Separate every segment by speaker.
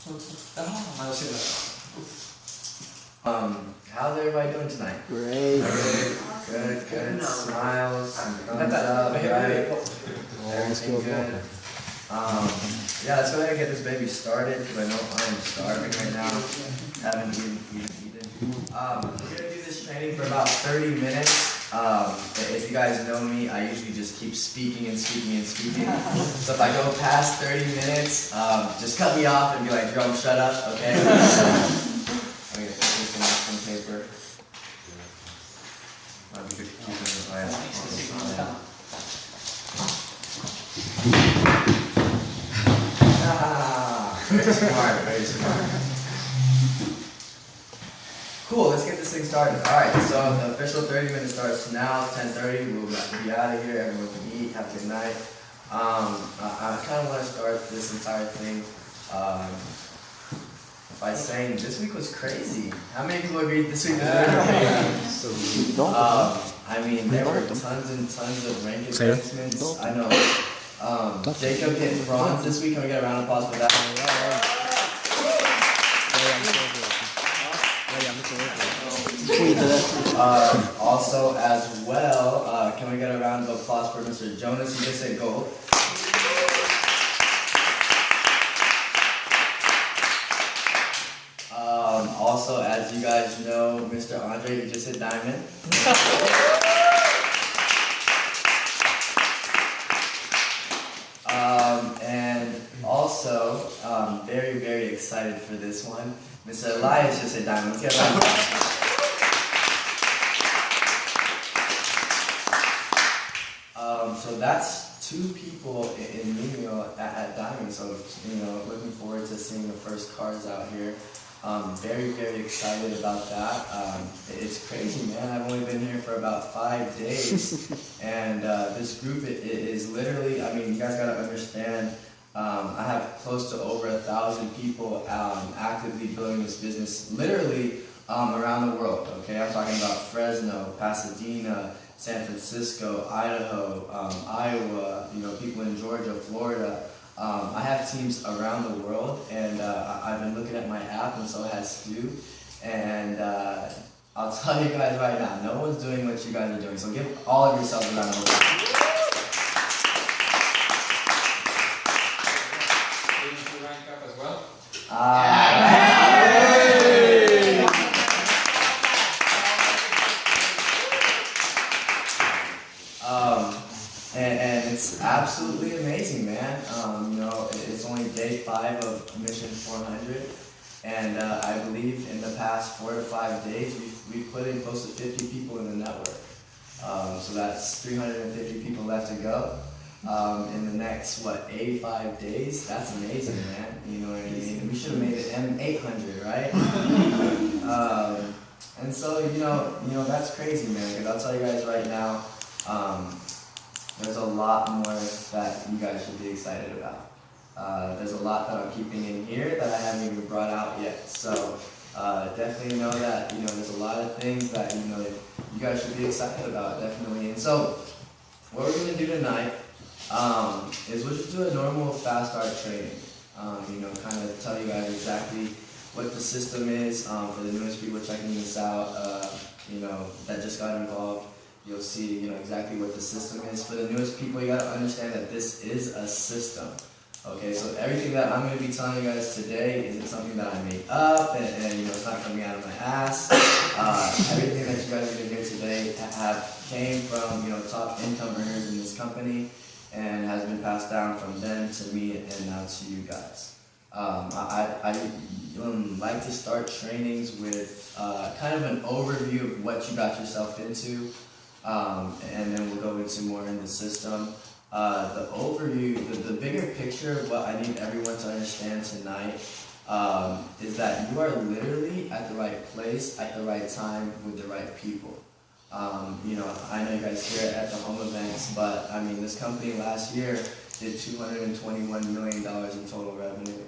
Speaker 1: How's everybody doing tonight?
Speaker 2: Great.
Speaker 1: Good. Smiles, thumbs up, right? Everything good. Yeah, let's go ahead and get this baby started because I know I'm starving right now. Haven't eaten. We're gonna do this training for about 30 minutes. If you guys know me, I usually just keep speaking and speaking and speaking. So if I go past 30 minutes, just cut me off and be like, Jerome, shut up, okay? I'm gonna take some paper. Might be good to keep this way. Very smart, very smart. Cool, let's get this thing started. Alright, so the official 30 minutes starts now, 10:30. We'll be out of here, everyone can eat, have a good night. I kind of want to start this entire thing by saying this week was crazy. How many people agreed this week was crazy? I mean, there were tons and tons of rank advancements. I know. Jacob hit bronze this week. Can we get a round of applause for that? Also, as well, can we get a round of applause for Mr. Jonas? He just said gold. Also, as you guys know, Mr. Andre, he just hit diamond. And also, very, very excited for this one. Mr. Elias just hit diamond. Let's get a round of applause. So that's two people in Nino at Diamond. So, looking forward to seeing the first cars out here. Very, very excited about that. It's crazy, man. I've only been here for about 5 days. And this group is literally, I mean, you guys gotta understand, I have close to over 1,000 people actively building this business, literally around the world, okay? I'm talking about Fresno, Pasadena, San Francisco, Idaho, Iowa, people in Georgia, Florida. I have teams around the world, and I've been looking at my app, and so has Stu. And I'll tell you guys right now, no one's doing what you guys are doing. So give all of yourselves a round of applause.
Speaker 3: Didn't you rank up as well?
Speaker 1: And it's absolutely amazing, man. It's only day 5 of Mission 400, and I believe in the past 4 to 5 days, we've put in close to 50 people in the network. So that's 350 people left to go. In the next, 85 days? That's amazing, man. You know what I mean? We should have made it M800, right? And so, that's crazy, man, because I'll tell you guys right now, there's a lot more that you guys should be excited about. There's a lot that I'm keeping in here that I haven't even brought out yet. So definitely know that there's a lot of things that you guys should be excited about, definitely. And so what we're gonna do tonight is we'll just do a normal fast start training. Kind of tell you guys exactly what the system is for the newest people checking this out. That just got involved. You'll see, exactly what the system is. For the newest people, you gotta understand that this is a system. Okay, so everything that I'm gonna be telling you guys today isn't something that I made up, and it's not coming out of my ass. Everything that you guys are gonna hear today came from top income earners in this company, and has been passed down from them to me and now to you guys. I like to start trainings with kind of an overview of what you got yourself into. And then we'll go into more in the system. The overview, the bigger picture of what I need everyone to understand tonight is that you are literally at the right place at the right time with the right people. I know you guys hear it at the home events, but I mean, this company last year did $221 million in total revenue.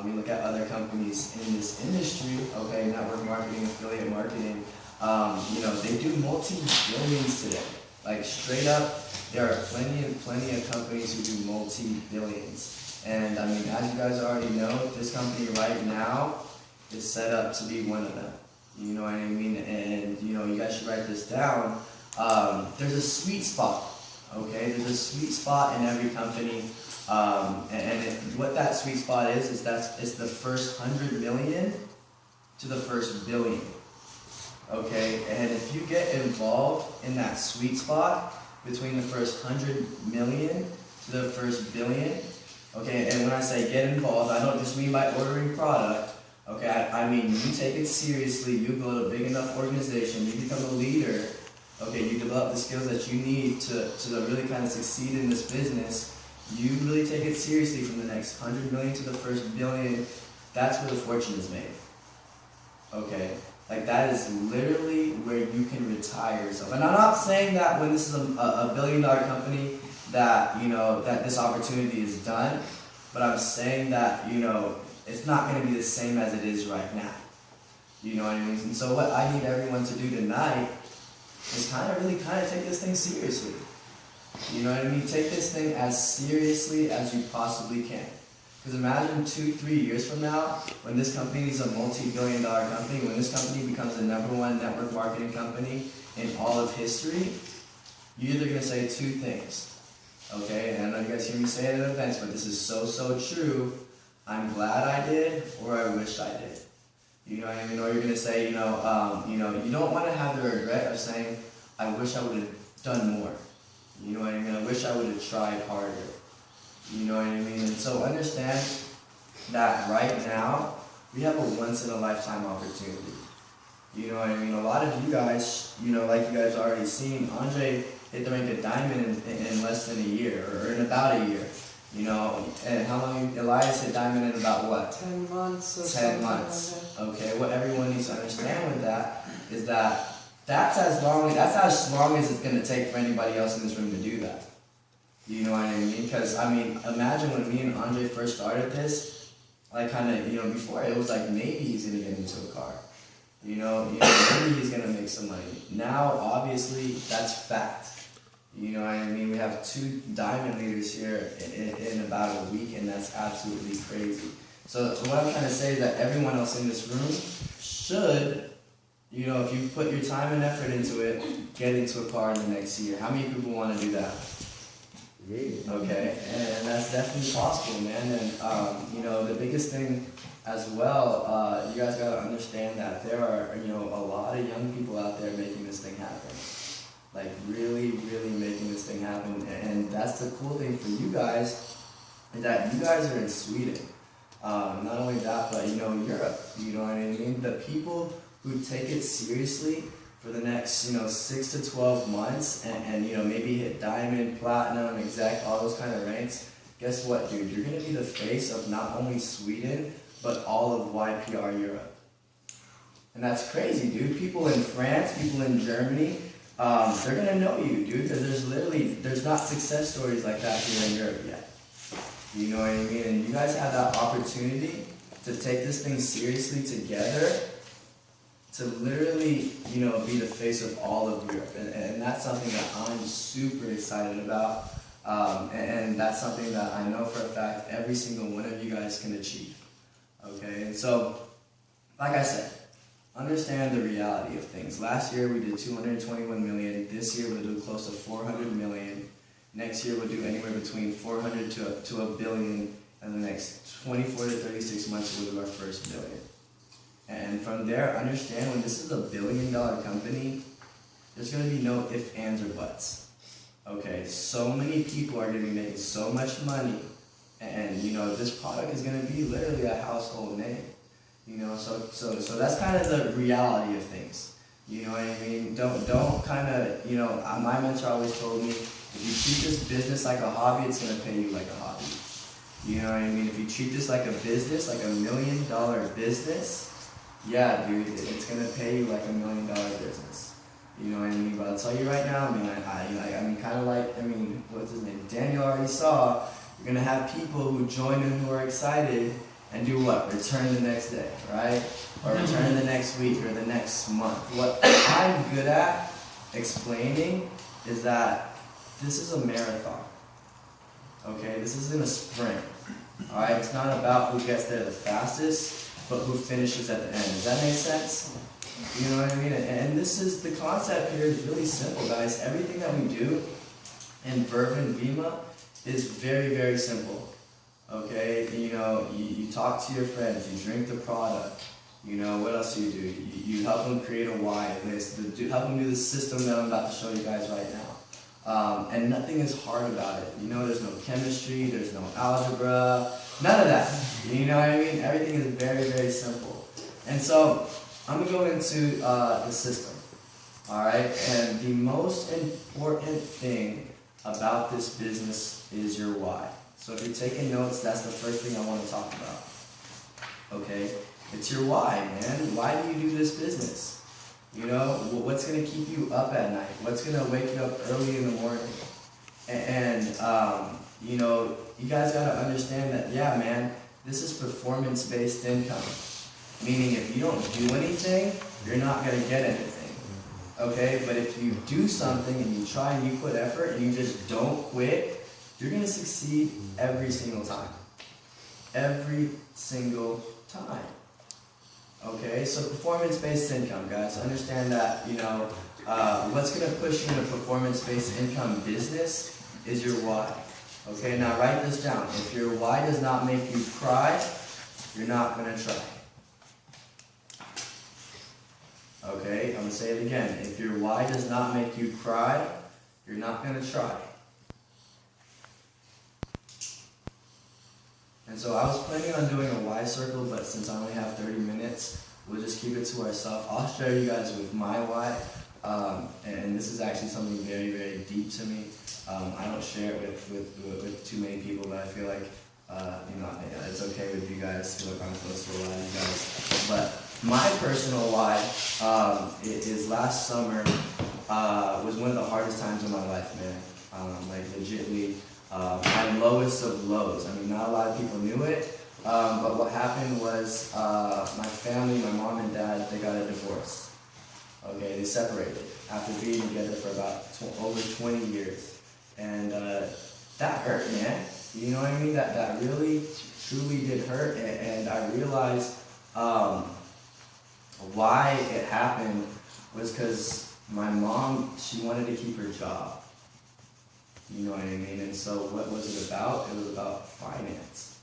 Speaker 1: We look at other companies in this industry, okay, network marketing, affiliate marketing, they do multi-billions today. Like straight up, there are plenty of companies who do multi-billions. And I mean, as you guys already know, this company right now is set up to be one of them. You know what I mean? And you know, you guys should write this down. There's a sweet spot, okay? There's a sweet spot in every company. What that sweet spot is that it's the first 100 million to the first billion. Okay, and if you get involved in that sweet spot between the first 100 million to the first billion, okay, and when I say get involved, I don't just mean by ordering product, okay, I mean you take it seriously, you build a big enough organization, you become a leader, okay, you develop the skills that you need to really kind of succeed in this business, you really take it seriously from the next 100 million to the first billion, that's where the fortune is made, okay? Like that is literally where you can retire yourself. And I'm not saying that when this is a billion-dollar company that, you know, that this opportunity is done, but I'm saying that, you know, it's not going to be the same as it is right now. You know what I mean? And so what I need everyone to do tonight is really take this thing seriously. You know what I mean? Take this thing as seriously as you possibly can. Because imagine 2-3 years from now, when this company is a multi-billion-dollar company, when this company becomes the #1 network marketing company in all of history, you're either going to say two things. Okay, and I know you guys hear me say it at events, but this is so true. I'm glad I did, or I wish I did. You know what I mean? Or you're going to say, you don't want to have the regret of saying, I wish I would have done more. You know what I mean? I wish I would have tried harder. You know what I mean? And so understand that right now, we have a once-in-a-lifetime opportunity. You know what I mean? A lot of you guys, you know, like you guys already seen, Andre hit the rank of diamond in less than a year, or in about a year. You know, and how long Elias hit diamond in about what?
Speaker 2: 10 months or
Speaker 1: 10 months. Okay, what everyone needs to understand with that is that that's as long as it's going to take for anybody else in this room to do that. You know what I mean? Because, I mean, imagine when me and Andre first started this, like before it was like maybe he's going to get into a car. You know, maybe he's going to make some money. Now, obviously, that's fact. You know what I mean? We have 2 diamond leaders here in about a week, and that's absolutely crazy. So what I'm trying to say is that everyone else in this room should, you know, if you put your time and effort into it, get into a car in the next year. How many people want to do that? Okay, and that's definitely possible, man. And you know, the biggest thing as well, you guys gotta understand that there are, you know, a lot of young people out there making this thing happen. Like really making this thing happen. And that's the cool thing for you guys, is that you guys are in Sweden. Not only that, but you know, Europe. You know what I mean? The people who take it seriously for the next, you know, 6 to 12 months and you know, maybe hit diamond, platinum, exec, all those kind of ranks, guess what, dude? You're going to be the face of not only Sweden, but all of YPR Europe. And that's crazy, dude. People in France, people in Germany, they're going to know you, dude, because there's not success stories like that here in Europe yet. You know what I mean? And you guys have that opportunity to take this thing seriously together, to literally, you know, be the face of all of Europe. And that's something that I'm super excited about. And that's something that I know for a fact every single one of you guys can achieve. Okay, and so, like I said, understand the reality of things. Last year we did 221 million. This year we'll do close to 400 million. Next year we'll do anywhere between 400 to $1 billion. And the next 24 to 36 months we'll do our first billion. And from there, understand when this is a $1 billion company, there's going to be no ifs, ands, or buts. Okay, so many people are going to be making so much money, and you know, this product is going to be literally a household name. You know, so that's kind of the reality of things. You know what I mean? Don't kind of, you know, my mentor always told me, if you treat this business like a hobby, it's going to pay you like a hobby. You know what I mean? If you treat this like a business, like $1 million business, yeah, dude, it's gonna pay you like $1 million business. You know what I mean? But I'll tell you right now, I mean, kind of like, what's his name? Daniel already saw. You're gonna have people who join in who are excited and do what? Return the next day, right? Or return the next week or the next month. What I'm good at explaining is that this is a marathon. Okay, this isn't a sprint. Alright, it's not about who gets there the fastest, but who finishes at the end. Does that make sense? You know what I mean? And this is, the concept here is really simple, guys. Everything that we do in Verve and Vima is very, very simple. Okay? You know, you talk to your friends, you drink the product. You know, what else do? You help them create a why list, help them do the system that I'm about to show you guys right now. And nothing is hard about it. You know, there's no chemistry, there's no algebra, none of that. You know what I mean? Everything is very, very simple. And so, I'm going to go into the system. Alright? And the most important thing about this business is your why. So if you're taking notes, that's the first thing I want to talk about. Okay? It's your why, man. Why do you do this business? You know, what's going to keep you up at night? What's going to wake you up early in the morning? And you know, you guys got to understand that, yeah, man, this is performance-based income. Meaning if you don't do anything, you're not going to get anything. Okay? But if you do something and you try and you put effort and you just don't quit, you're going to succeed every single time. Every single time. Okay, so performance-based income, guys. Understand that, you know, what's going to push you in a performance-based income business is your why. Okay, now write this down. If your why does not make you cry, you're not going to try. Okay, I'm going to say it again. If your why does not make you cry, you're not going to try. And so I was planning on doing a why circle, but since I only have 30 minutes, we'll just keep it to ourselves. I'll share you guys with my why, and this is actually something very, very deep to me. I don't share it with too many people, but I feel like you know, it's okay with you guys. I feel like I'm close to a lot of you guys. But my personal why is last summer was one of the hardest times of my life, man. Like legitly. My lowest of lows. I mean, not a lot of people knew it, but what happened was my family, my mom and dad, they got a divorce. Okay, they separated after being together for about over 20 years. And that hurt, man. You know what I mean? That really, truly did hurt. And I realized why it happened was because my mom, she wanted to keep her job. You know what I mean? And so what was it about? It was about finance.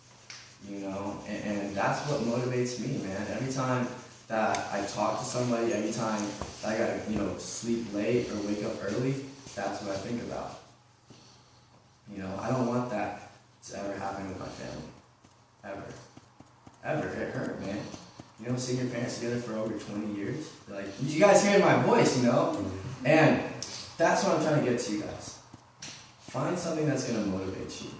Speaker 1: You know? And that's what motivates me, man. Every time that I talk to somebody, every time that I gotta, you know, sleep late or wake up early, that's what I think about. You know, I don't want that to ever happen with my family. Ever. Ever. It hurt, man. You know, seeing your parents together for over 20 years. Like, you guys hearing my voice, you know? And that's what I'm trying to get to you guys. Find something that's going to motivate you.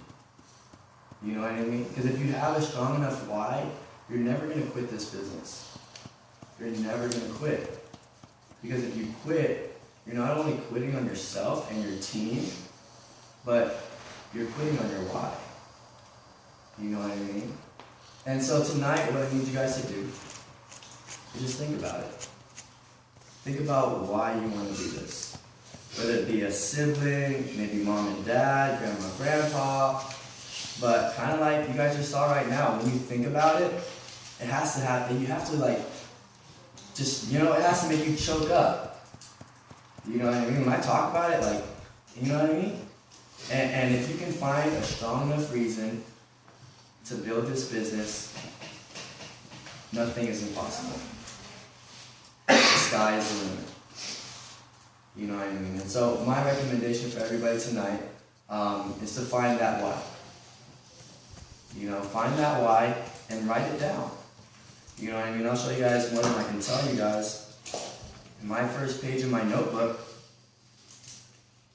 Speaker 1: You know what I mean? Because if you have a strong enough why, you're never going to quit this business. You're never going to quit. Because if you quit, you're not only quitting on yourself and your team, but you're quitting on your why. You know what I mean? And so tonight, what I need you guys to do is just think about it. Think about why you want to do this. Whether it be a sibling, maybe mom and dad, grandma, grandpa, but kind of like you guys just saw right now, when you think about it, it has to happen. You have to like, just, you know, it has to make you choke up. You know what I mean? When I talk about it, like, you know what I mean? And if you can find a strong enough reason to build this business, nothing is impossible. The sky is the limit. You know what I mean? And so my recommendation for everybody tonight is to find that why. You know, find that why and write it down. You know what I mean? I'll show you guys one and I can tell you guys, my first page of my notebook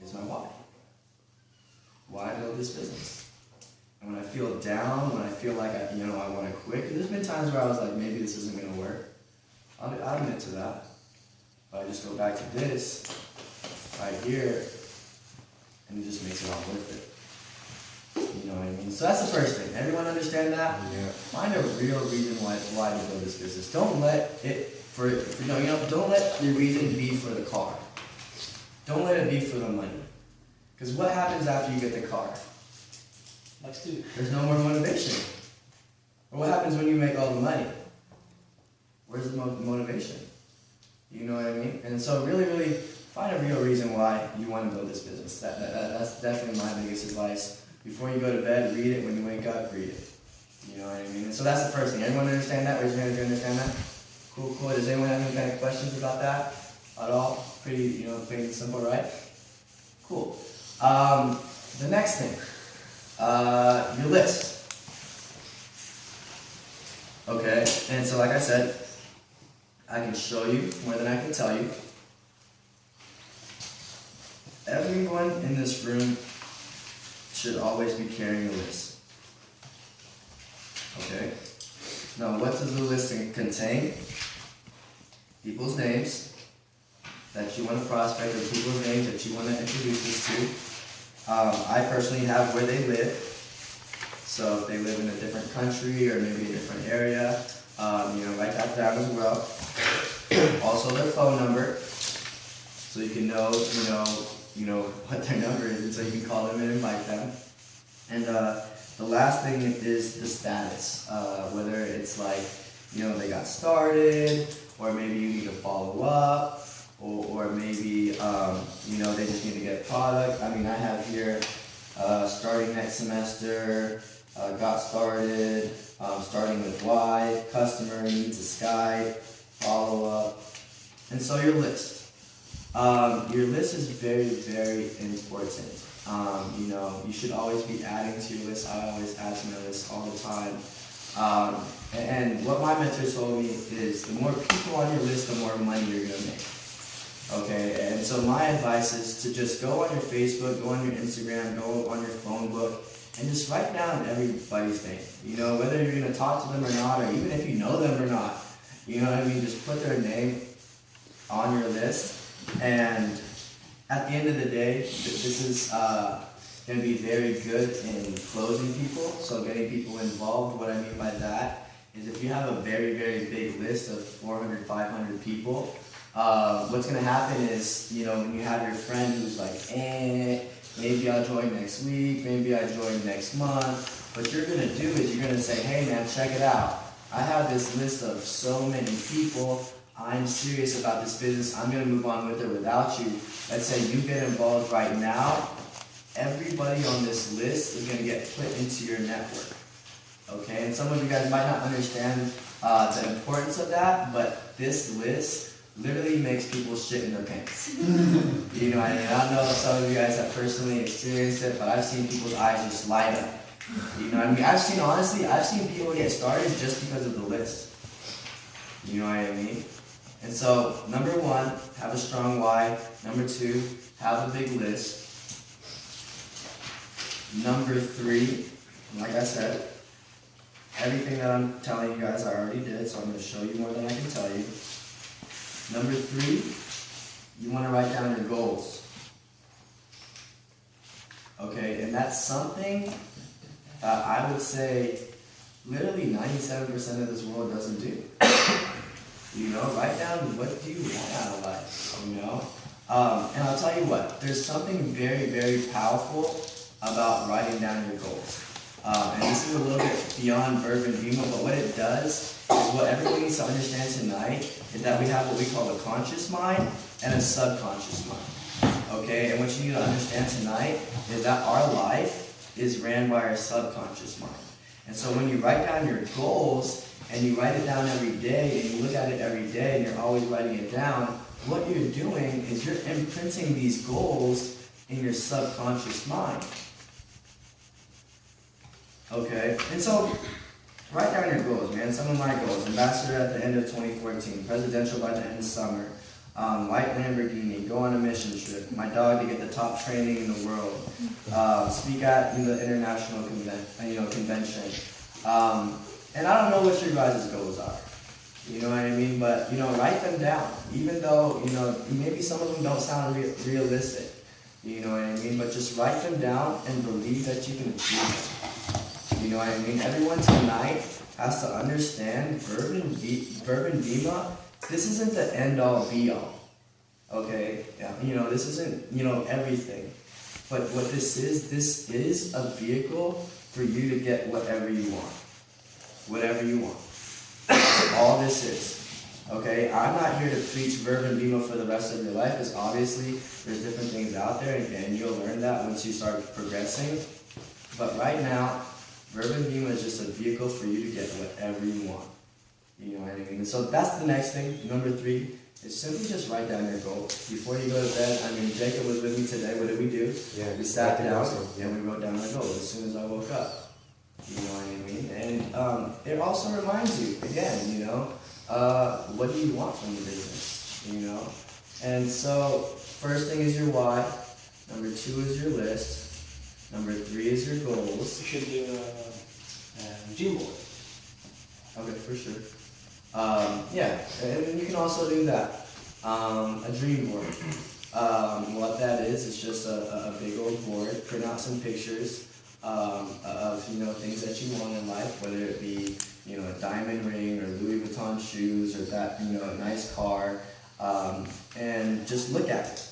Speaker 1: is my why. Why build this business? And when I feel down, when I feel like I want to quit, 'cause there's been times where I was like, maybe this isn't going to work. I'll admit to that. But I just go back to this, right here, and it just makes it all worth it. You know what I mean? So that's the first thing. Everyone understand that?
Speaker 2: Yeah.
Speaker 1: Find a real reason why to build this business. Don't let it don't let the reason be for the car. Don't let it be for the money. Because what happens after you get the car?
Speaker 2: Next two.
Speaker 1: There's no more motivation. Or what happens when you make all the money? Where's the motivation? You know what I mean? And so really, really find a real reason why you want to build this business. That's definitely my biggest advice. Before you go to bed, read it. When you wake up, read it. You know what I mean? And so that's the first thing. Everyone understand that? Raise your hand if you understand that. Cool, cool. Does anyone have any kind of questions about that at all? Pretty, plain and simple, right? Cool. The next thing, your list. Okay, and so like I said, I can show you more than I can tell you. Everyone in this room should always be carrying a list. Okay? Now, what does the list contain? People's names that you want to prospect, or people's names that you want to introduce this to. I personally have where they live. So if they live in a different country or maybe a different area, write that down as well. Also their phone number, so you can know what their number is, and so you can call them and invite them. And the last thing is the status, whether it's like, they got started, or maybe you need to follow up, or maybe, they just need to get product. I mean, I have here, starting next semester, got started, starting with Y, customer needs a Skype, follow up, and so your list. Your list is very, very important. You should always be adding to your list. I always add to my list all the time. And what my mentor told me is the more people on your list, the more money you're going to make. Okay, and so my advice is to just go on your Facebook, go on your Instagram, go on your phone book, and just write down everybody's name. Whether you're going to talk to them or not, or even if you know them or not. You know what I mean? Just put their name on your list. And at the end of the day, this is going to be very good in closing people, so getting people involved. What I mean by that is if you have a very, very big list of 400, 500 people, what's going to happen is, when you have your friend who's like, maybe I'll join next week, maybe I'll join next month, what you're going to do is you're going to say, hey man, check it out. I have this list of so many people. I'm serious about this business. I'm going to move on with it without you. Let's say you get involved right now. Everybody on this list is going to get put into your network. Okay? And some of you guys might not understand the importance of that, but this list literally makes people shit in their pants. I don't know if some of you guys have personally experienced it, but I've seen people's eyes just light up. I've seen people get started just because of the list. You know what I mean? And so, number one, have a strong why. Number two, have a big list. Number three, like I said, everything that I'm telling you guys I already did, so I'm going to show you more than I can tell you. Number three, you want to write down your goals. Okay, and that's something I would say literally 97% of this world doesn't do. Write down what do you want out of life, And I'll tell you what, there's something very, very powerful about writing down your goals. And this is a little bit beyond verb and vima, but what it does is what everyone needs to understand tonight is that we have what we call a conscious mind and a subconscious mind. Okay, and what you need to understand tonight is that our life is ran by our subconscious mind. And so when you write down your goals, and you write it down every day, and you look at it every day, and you're always writing it down, what you're doing is you're imprinting these goals in your subconscious mind. Okay? And so, write down your goals, man. Some of my goals. Ambassador at the end of 2014. Presidential by the end of summer. White Lamborghini. Go on a mission trip. My dog to get the top training in the world. Speak at the international convention. And I don't know what your guys' goals are. You know what I mean? But, write them down. Even though, maybe some of them don't sound realistic. You know what I mean? But just write them down and believe that you can achieve them. You know what I mean? Everyone tonight has to understand verb and vima, this isn't the end-all, be-all. Okay? This isn't, everything. But what this is a vehicle for you to get whatever you want. Whatever you want. All this is. Okay? I'm not here to preach verb and bema for the rest of your life, because obviously there's different things out there, and you'll learn that once you start progressing. But right now, verb and bema is just a vehicle for you to get whatever you want. You know what I mean? And so that's the next thing. Number 3 is simply just write down your goal. Before you go to bed, I mean, Jacob was with me today. What did we do?
Speaker 2: Yeah,
Speaker 1: We sat down
Speaker 2: awesome.
Speaker 1: and we wrote down our goal as soon as I woke up. You know what I mean? And it also reminds you, again, you know, what do you want from the business? You know? And so, first thing is your why. Number 2 is your list. Number 3 is your goals.
Speaker 4: You should do a gym board.
Speaker 1: Okay, for sure. Yeah, and you can also do that. A dream board. What that is, it's just a big old board. Print out some pictures of, you know, things that you want in life, whether it be, you know, a diamond ring or Louis Vuitton shoes or that, you know, a nice car, and just look at it.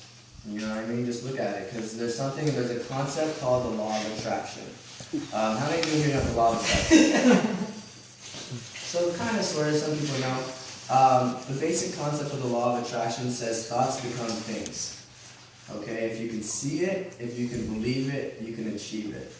Speaker 1: You know what I mean? Just look at it, because there's a concept called the law of attraction. How many of you here know the law of attraction? So kind of, sort of, some people know. The basic concept of the law of attraction says thoughts become things. Okay, if you can see it, if you can believe it, you can achieve it.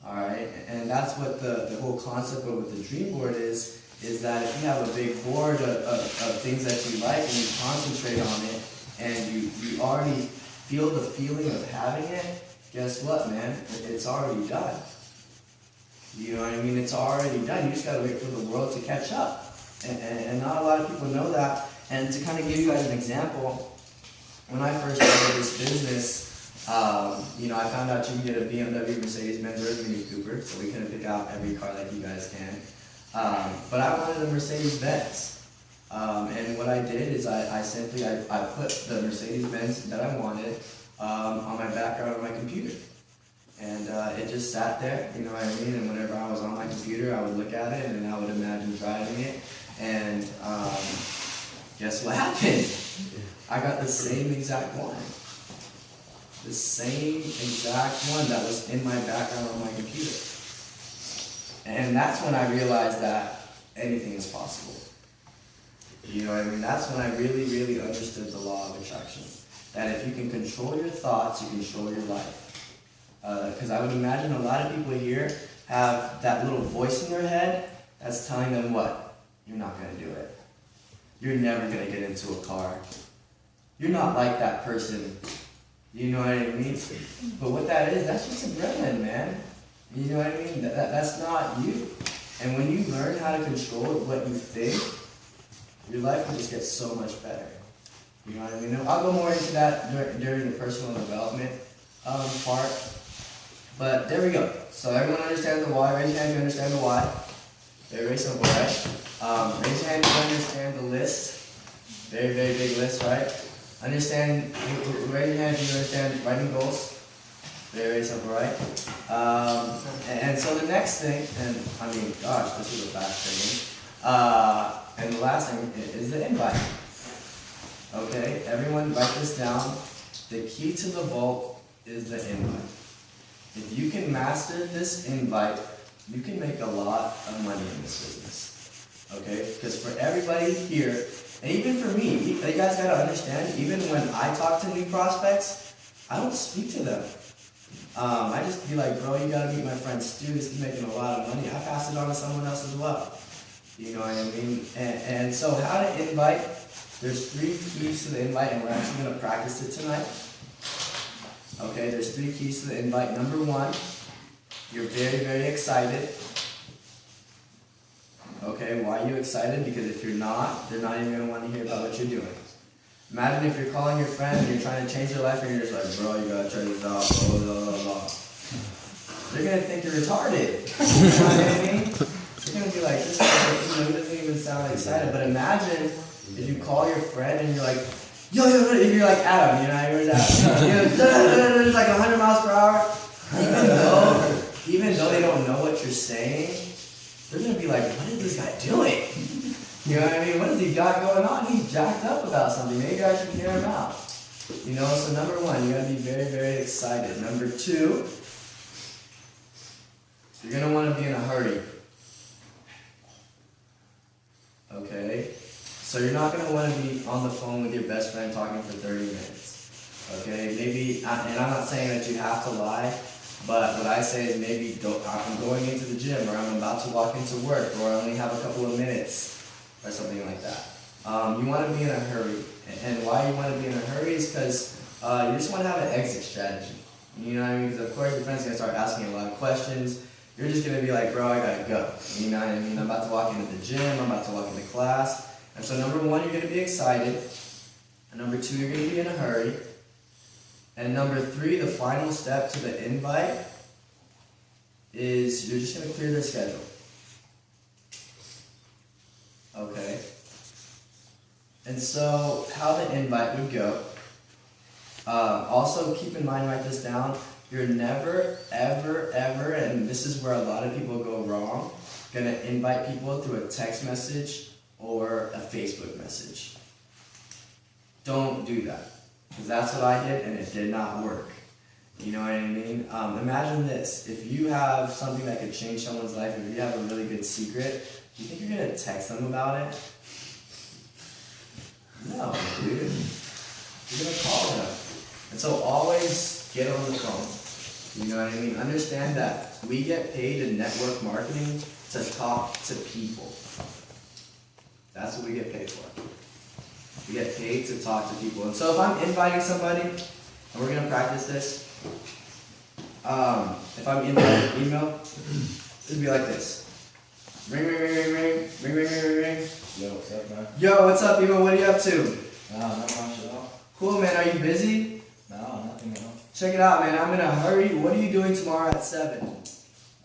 Speaker 1: Alright, and that's what the whole concept of what the dream board is that if you have a big board of things that you like and you concentrate on it, and you already feel the feeling of having it, guess what, man? It's already done. You know what I mean? It's already done. You just gotta wait for the world to catch up. And not a lot of people know that. And to kind of give you guys an example, when I first started this business, you know, I found out you can get a BMW, Mercedes-Benz, or a Mini Cooper, so we couldn't pick out every car like you guys can. But I wanted a Mercedes-Benz. And what I did is I simply put the Mercedes-Benz that I wanted on my background on my computer. And it just sat there, you know what I mean? And whenever I was on my computer, I would look at it and I would imagine driving it. And guess what happened? I got the same exact one. The same exact one that was in my background on my computer. And that's when I realized that anything is possible. You know what I mean? That's when I really, really understood the law of attraction. That if you can control your thoughts, you control your life. Because I would imagine a lot of people here have that little voice in their head that's telling them what? You're not going to do it. You're never going to get into a car. You're not like that person. You know what I mean? But what that is, that's just a gremlin, man. You know what I mean? That's not you. And when you learn how to control what you think, your life will just get so much better. You know what I mean? I'll go more into that during the personal development part. But there we go. So everyone understands the why. Raise your hand if you understand the why. Very, very simple, right? Raise your hand if you understand the list. Very, very big list, right? Raise your hand if you understand writing goals. Very, very simple, right? And so the next thing, and I mean, gosh, this is a fast thing. And the last thing is the invite. Okay, everyone write this down. The key to the vault is the invite. If you can master this invite, you can make a lot of money in this business. Okay, because for everybody here, and even for me, you guys gotta understand, even when I talk to new prospects, I don't speak to them. I just be like, bro, you gotta meet my friend Stu, he's making a lot of money. I pass it on to someone else as well. You know what I mean? And so how to invite, there's 3 keys to the invite, and we're actually gonna practice it tonight. Okay, there's 3 keys to the invite. Number 1, you're very, very excited. Okay, why are you excited? Because if you're not, they're not even gonna want to hear about what you're doing. Imagine if you're calling your friend and you're trying to change their life and you're just like, bro, you gotta try this out, blah, blah, blah, blah. They're gonna think you're retarded. You know what I mean? They're gonna be like, this guy, he doesn't even sound excited. But imagine if you call your friend and you're like, yo, if you're like Adam, you know, where's Adam? You're like 100 miles per hour. Even though they don't know what you're saying, they're gonna be like, what is this guy doing? You know what I mean? What has he got going on? He's jacked up about something. Maybe I should hear him out. You know, so number 1, you gotta be very, very excited. Number 2, You're gonna want to be in a hurry. Okay? So you're not gonna want to be on the phone with your best friend talking for 30 minutes. Okay? Maybe, and I'm not saying that you have to lie, but what I say is maybe I'm going into the gym, or I'm about to walk into work, or I only have a couple of minutes, or something like that. You want to be in a hurry. And why you want to be in a hurry is because you just want to have an exit strategy. You know what I mean? Because of course your friend's going to start asking a lot of questions. You're just going to be like, bro, I got to go. You know what I mean? I'm about to walk into the gym. I'm about to walk into class. And so number one, you're going to be excited. And number two, you're going to be in a hurry. And number three, the final step to the invite is you're just going to clear their schedule. Okay? And so how the invite would go, also keep in mind, write this down, you're never, ever, ever, and this is where a lot of people go wrong, going to invite people through a text message or a Facebook message. Don't do that. Because that's what I did, and it did not work. You know what I mean? Imagine this. If you have something that could change someone's life, if you have a really good secret, do you think you're going to text them about it? No, dude. You're going to call them. And so always get on the phone. You know what I mean? Understand that we get paid in network marketing to talk to people. That's what we get paid for. We get paid to talk to people. And so if I'm inviting somebody, and we're going to practice this, if I'm inviting an email, it'd be like this. Ring, ring, ring, ring, ring, ring, ring, ring, ring, ring.
Speaker 2: Yo, what's up, man?
Speaker 1: Yo, what's up, Emo? What are you up to?
Speaker 2: No, not much at all.
Speaker 1: Cool, man. Are you busy?
Speaker 2: No, nothing at all.
Speaker 1: Check it out, man. I'm in a hurry. What are you doing tomorrow at 7?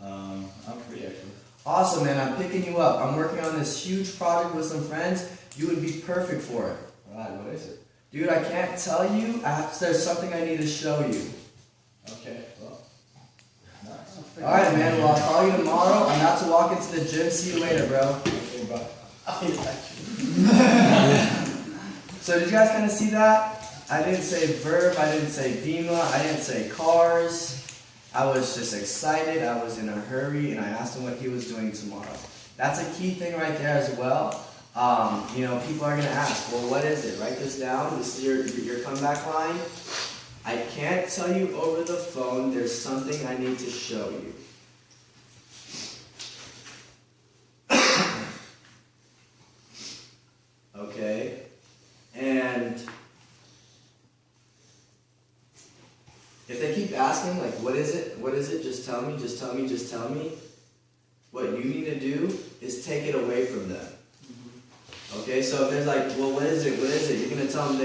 Speaker 2: I'm free, actually.
Speaker 1: Awesome, man. I'm picking you up. I'm working on this huge project with some friends. You would be perfect for it.
Speaker 2: Right, what is it?
Speaker 1: Dude, I can't tell you. There's something I need to show you.
Speaker 2: Okay, well, nice.
Speaker 1: Alright, man. Well, I'll call you tomorrow. I'm about to walk into the gym. See you later, bro.
Speaker 2: Okay, bye.
Speaker 1: So did you guys kind of see that? I didn't say verb. I didn't say Bima. I didn't say cars. I was just excited. I was in a hurry, and I asked him what he was doing tomorrow. That's a key thing right there as well. You know, people are going to ask, well, what is it? Write this down. This is your comeback line. I can't tell you over the phone. There's something I need to show you. Okay? And if they keep asking, like, what is it? What is it? Just tell me, just tell me, just tell me. What you need to do is take it away from them. Okay, so if there's like, well, what is it? What is it? You're going to tell them